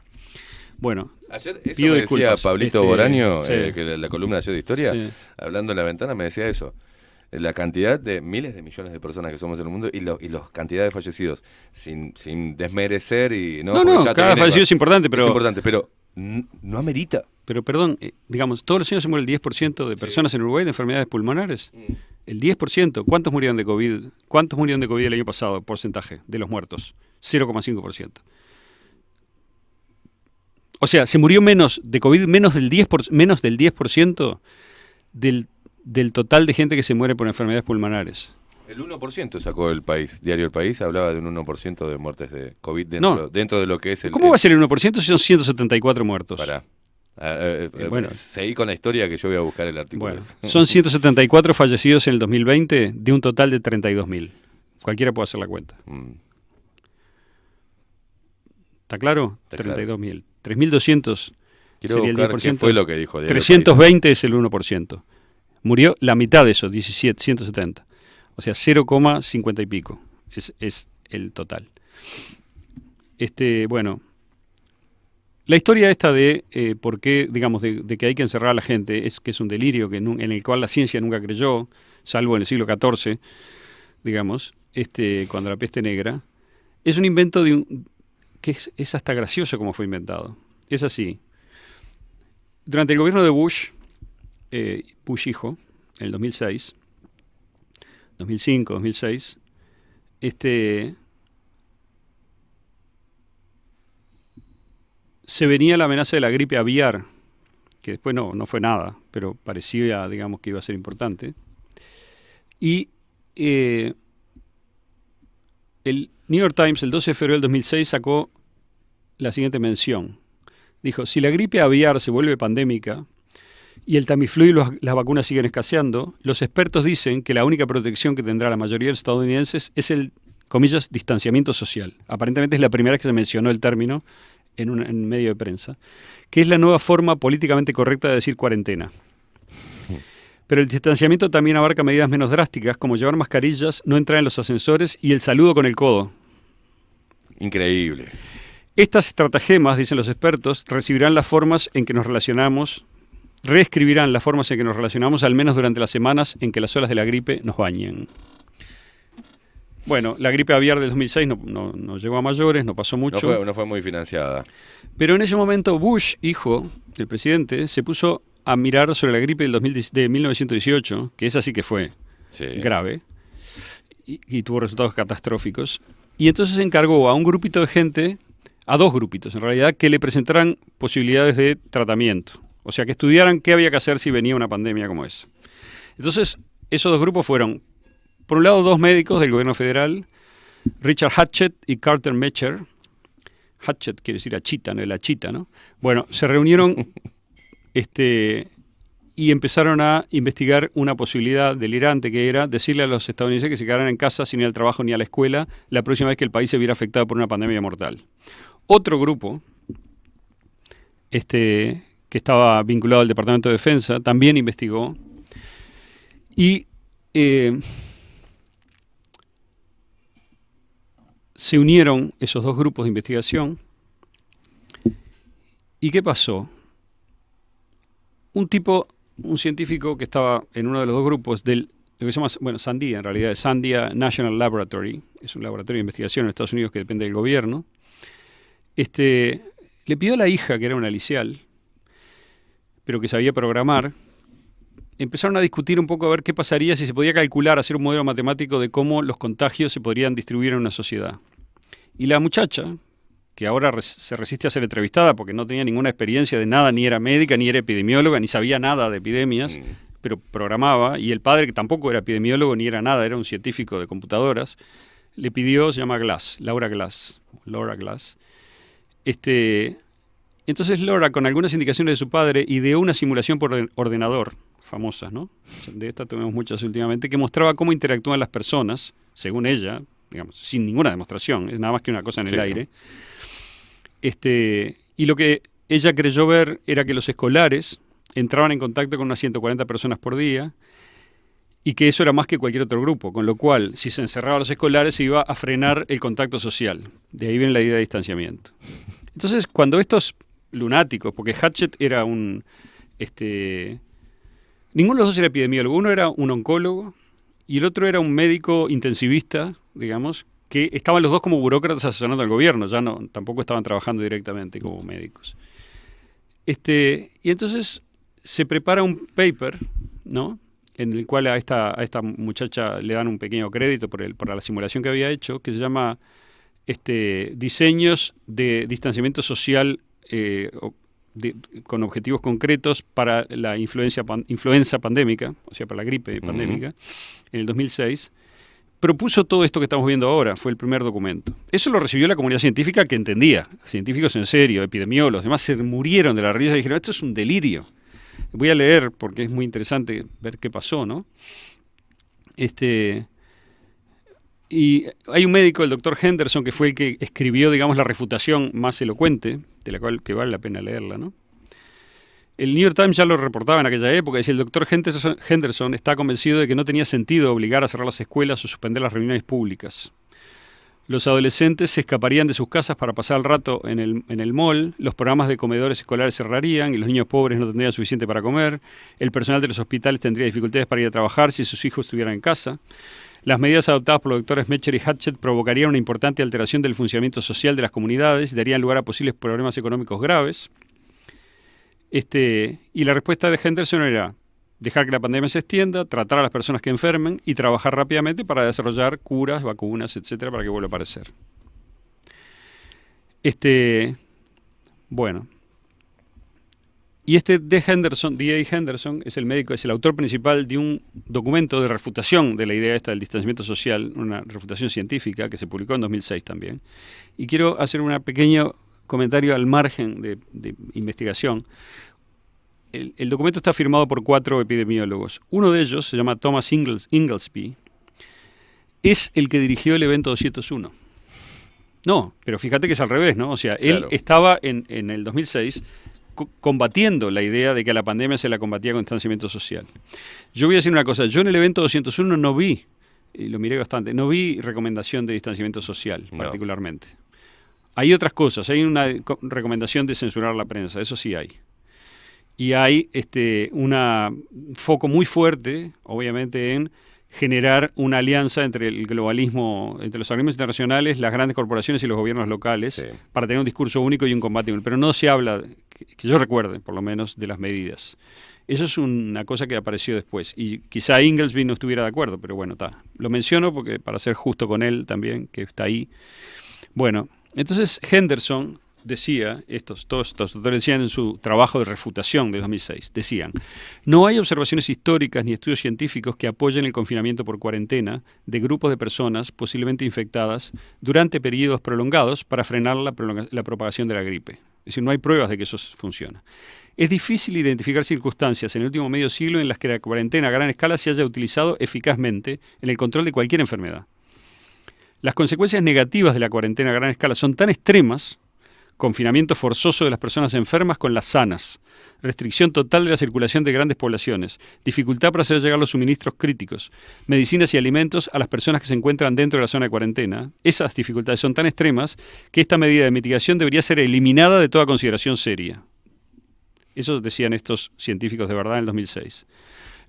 Bueno, ayer eso me decía Pablito Boraño, que la columna de ayer de Historia, hablando en la ventana, me decía eso. La cantidad de miles de millones de personas que somos en el mundo y la cantidad de fallecidos, sin desmerecer y... No, cada fallecido es importante, pero... Es importante, pero no amerita. Pero perdón, digamos, todos los años se muere el 10% de personas en Uruguay de enfermedades pulmonares. El 10%. ¿Cuántos murieron de COVID? ¿Cuántos murieron de COVID el año pasado? Porcentaje de los muertos. 0,5%. O sea, se murió menos de COVID, menos del 10% del total de gente que se muere por enfermedades pulmonares. El 1% sacó el país. Diario El País hablaba de un 1% de muertes de COVID dentro de lo que es el... ¿Cómo va a ser el 1% si son 174 muertos? Bueno, seguí con la historia que yo voy a buscar el artículo. Bueno, son 174 fallecidos en el 2020 de un total de 32.000. Cualquiera puede hacer la cuenta. ¿Está claro? 32.000. 3.200 sería el 10%. ¿Qué fue lo que dijo Diario 320 es el 1%. Murió la mitad de eso, 170. O sea, 0,50 y pico es el total. Bueno, la historia esta de por qué, digamos, de que hay que encerrar a la gente, es que es un delirio en el cual la ciencia nunca creyó, salvo en el siglo XIV, digamos, cuando la peste negra, es un invento que es hasta gracioso como fue inventado. Es así. Durante el gobierno de Bush hijo, en el 2006, 2005, 2006, se venía la amenaza de la gripe aviar, que después no fue nada, pero parecía, digamos, que iba a ser importante. Y el New York Times, el 12 de febrero del 2006, sacó la siguiente mención. Dijo, si la gripe aviar se vuelve pandémica y el Tamiflu y las vacunas siguen escaseando, los expertos dicen que la única protección que tendrá la mayoría de los estadounidenses es el, comillas, distanciamiento social. Aparentemente es la primera vez que se mencionó el término en un medio de prensa, que es la nueva forma políticamente correcta de decir cuarentena. Pero el distanciamiento también abarca medidas menos drásticas, como llevar mascarillas, no entrar en los ascensores y el saludo con el codo. Increíble. Estas estratagemas, dicen los expertos, reescribirán las formas en que nos relacionamos al menos durante las semanas en que las olas de la gripe nos bañen. Bueno, la gripe aviar del 2006 no llegó a mayores, no pasó mucho. No fue muy financiada. Pero en ese momento Bush, hijo del presidente, se puso a mirar sobre la gripe de 1918, que esa sí que fue grave, y tuvo resultados catastróficos. Y entonces encargó a un grupito de gente, a dos grupitos en realidad, que le presentaran posibilidades de tratamiento. O sea, que estudiaran qué había que hacer si venía una pandemia como esa. Entonces, esos dos grupos fueron, por un lado, dos médicos del gobierno federal, Richard Hatchett y Carter Mecher. Hatchett quiere decir achita, ¿no? La chita, ¿no? Bueno, se reunieron y empezaron a investigar una posibilidad delirante, que era decirle a los estadounidenses que se quedaran en casa sin ir al trabajo ni a la escuela la próxima vez que el país se viera afectado por una pandemia mortal. Otro grupo, que estaba vinculado al Departamento de Defensa, también investigó y se unieron esos dos grupos de investigación. ¿Y qué pasó? Un científico que estaba en uno de los dos grupos lo que se llama, Sandia, en realidad es Sandia National Laboratory, es un laboratorio de investigación en Estados Unidos que depende del gobierno, le pidió a la hija, que era una liceal, pero que sabía programar, empezaron a discutir un poco a ver qué pasaría si se podía calcular, hacer un modelo matemático de cómo los contagios se podrían distribuir en una sociedad. Y la muchacha, que ahora se resiste a ser entrevistada porque no tenía ninguna experiencia de nada, ni era médica, ni era epidemióloga, ni sabía nada de epidemias, pero programaba, y el padre, que tampoco era epidemiólogo ni era nada, era un científico de computadoras, le pidió, se llama Laura Glass. Entonces Laura, con algunas indicaciones de su padre, ideó una simulación por ordenador, famosas, ¿no? De esta tenemos muchas últimamente, que mostraba cómo interactúan las personas, según ella, digamos, sin ninguna demostración, es nada más que una cosa en el aire. Y lo que ella creyó ver era que los escolares entraban en contacto con unas 140 personas por día y que eso era más que cualquier otro grupo, con lo cual, si se encerraban los escolares, se iba a frenar el contacto social. De ahí viene la idea de distanciamiento. Entonces, cuando estos lunáticos, porque Hatchett era ninguno de los dos era epidemiólogo, uno era un oncólogo y el otro era un médico intensivista, digamos, que estaban los dos como burócratas asesorando al gobierno, tampoco estaban trabajando directamente como médicos. Y entonces se prepara un paper, ¿no?, en el cual a esta muchacha le dan un pequeño crédito por la simulación que había hecho, que se llama Diseños de Distanciamiento Social con objetivos concretos para la influenza pandémica, o sea, para la gripe pandémica, en el 2006. Propuso todo esto que estamos viendo ahora, fue el primer documento. Eso lo recibió la comunidad científica, que entendía, científicos en serio, epidemiólogos, además se murieron de la risa y dijeron, esto es un delirio. Voy a leer porque es muy interesante ver qué pasó, ¿no? Y hay un médico, el doctor Henderson, que fue el que escribió, digamos, la refutación más elocuente, de la cual que vale la pena leerla, ¿no? El New York Times ya lo reportaba en aquella época, decía, el doctor Henderson está convencido de que no tenía sentido obligar a cerrar las escuelas o suspender las reuniones públicas. Los adolescentes se escaparían de sus casas para pasar el rato en el mall, los programas de comedores escolares cerrarían y los niños pobres no tendrían suficiente para comer, el personal de los hospitales tendría dificultades para ir a trabajar si sus hijos estuvieran en casa. Las medidas adoptadas por los doctores Mecher y Hatchett provocarían una importante alteración del funcionamiento social de las comunidades y darían lugar a posibles problemas económicos graves. Y la respuesta de Henderson era dejar que la pandemia se extienda, tratar a las personas que enfermen y trabajar rápidamente para desarrollar curas, vacunas, etcétera, para que vuelva a aparecer. Bueno. Y D.A. Henderson es el médico, es el autor principal de un documento de refutación de la idea esta del distanciamiento social, una refutación científica que se publicó en 2006 también. Y quiero hacer un pequeño comentario al margen de investigación. El documento está firmado por 4 epidemiólogos. Uno de ellos se llama Thomas Inglesby. Es el que dirigió el evento 201. No, pero fíjate que es al revés, ¿no? O sea, él estaba en el 2006 combatiendo la idea de que a la pandemia se la combatía con distanciamiento social. Yo voy a decir una cosa. Yo en el evento 201 no vi, y lo miré bastante, no vi recomendación de distanciamiento social particularmente. Hay otras cosas, hay una recomendación de censurar la prensa, eso sí hay. Y hay un foco muy fuerte, obviamente, en generar una alianza entre el globalismo, entre los organismos internacionales, las grandes corporaciones y los gobiernos locales, sí, para tener un discurso único y un combate único. Pero no se habla, que yo recuerde, por lo menos, de las medidas. Eso es una cosa que apareció después. Y quizá Inglesby no estuviera de acuerdo, pero bueno, lo menciono porque para ser justo con él también, que está ahí. Bueno, entonces Henderson decía, todos estos autores decían en su trabajo de refutación de 2006, decían, no hay observaciones históricas ni estudios científicos que apoyen el confinamiento por cuarentena de grupos de personas posiblemente infectadas durante periodos prolongados para frenar la propagación de la gripe. Es decir, no hay pruebas de que eso funciona. Es difícil identificar circunstancias en el último medio siglo en las que la cuarentena a gran escala se haya utilizado eficazmente en el control de cualquier enfermedad. Las consecuencias negativas de la cuarentena a gran escala son tan extremas: confinamiento forzoso de las personas enfermas con las sanas, restricción total de la circulación de grandes poblaciones, dificultad para hacer llegar los suministros críticos, medicinas y alimentos a las personas que se encuentran dentro de la zona de cuarentena. Esas dificultades son tan extremas que esta medida de mitigación debería ser eliminada de toda consideración seria. Eso decían estos científicos de verdad en el 2006.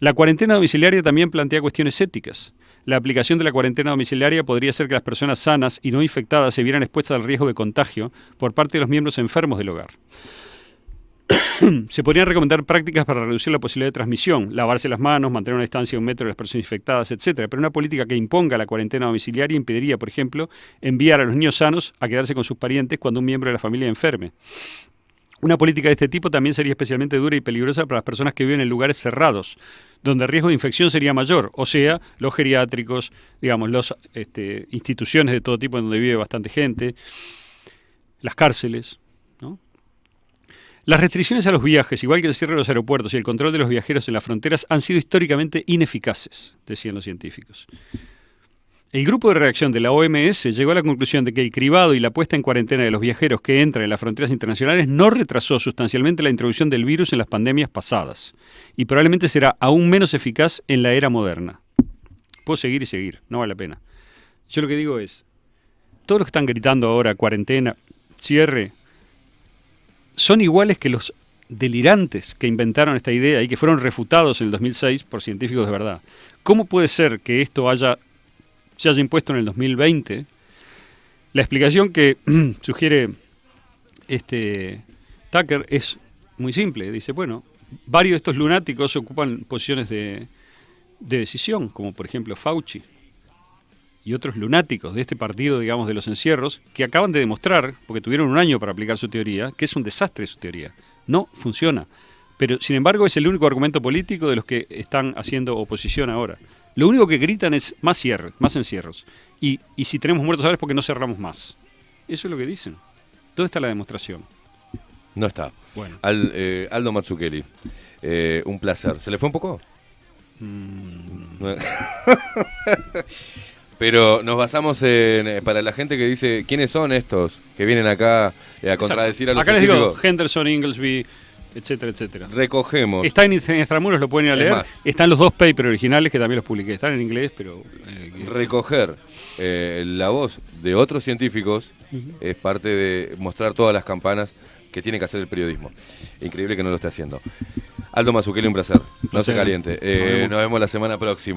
La cuarentena domiciliaria también plantea cuestiones éticas. La aplicación de la cuarentena domiciliaria podría hacer que las personas sanas y no infectadas se vieran expuestas al riesgo de contagio por parte de los miembros enfermos del hogar. Se podrían recomendar prácticas para reducir la posibilidad de transmisión, lavarse las manos, mantener una distancia de 1 metro de las personas infectadas, etc. Pero una política que imponga la cuarentena domiciliaria impediría, por ejemplo, enviar a los niños sanos a quedarse con sus parientes cuando un miembro de la familia enferme. Una política de este tipo también sería especialmente dura y peligrosa para las personas que viven en lugares cerrados, donde el riesgo de infección sería mayor, o sea, los geriátricos, digamos, las instituciones de todo tipo en donde vive bastante gente, las cárceles, ¿no? Las restricciones a los viajes, igual que el cierre de los aeropuertos y el control de los viajeros en las fronteras, han sido históricamente ineficaces, decían los científicos. El grupo de reacción de la OMS llegó a la conclusión de que el cribado y la puesta en cuarentena de los viajeros que entran en las fronteras internacionales no retrasó sustancialmente la introducción del virus en las pandemias pasadas y probablemente será aún menos eficaz en la era moderna. Puedo seguir y seguir, no vale la pena. Yo lo que digo es, todos los que están gritando ahora cuarentena, cierre, son iguales que los delirantes que inventaron esta idea y que fueron refutados en el 2006 por científicos de verdad. ¿Cómo puede ser que esto se haya impuesto en el 2020? La explicación que sugiere Tucker es muy simple. Dice, bueno, varios de estos lunáticos ocupan posiciones de decisión, como por ejemplo Fauci y otros lunáticos de este partido, digamos, de los encierros, que acaban de demostrar, porque tuvieron 1 año para aplicar su teoría, que es un desastre su teoría. No funciona. Pero, sin embargo, es el único argumento político de los que están haciendo oposición ahora. Lo único que gritan es más cierres, más encierros. Y si tenemos muertos ahora es porque no cerramos más. Eso es lo que dicen. ¿Dónde está la demostración? No está. Bueno. Aldo Mazzucchelli, un placer. ¿Se le fue un poco? Pero nos basamos para la gente que dice, ¿quiénes son estos que vienen acá a contradecir a los acá científicos? Les digo, Henderson, Inglesby, etcétera, etcétera. Recogemos. Está en Extramuros, lo pueden ir a leer. Están los 2 papers originales que también los publiqué. Están en inglés, pero... Recoger la voz de otros científicos es parte de mostrar todas las campanas que tiene que hacer el periodismo. Increíble que no lo esté haciendo. Aldo Mazzucchelli, un placer. No se caliente. Nos vemos la semana próxima.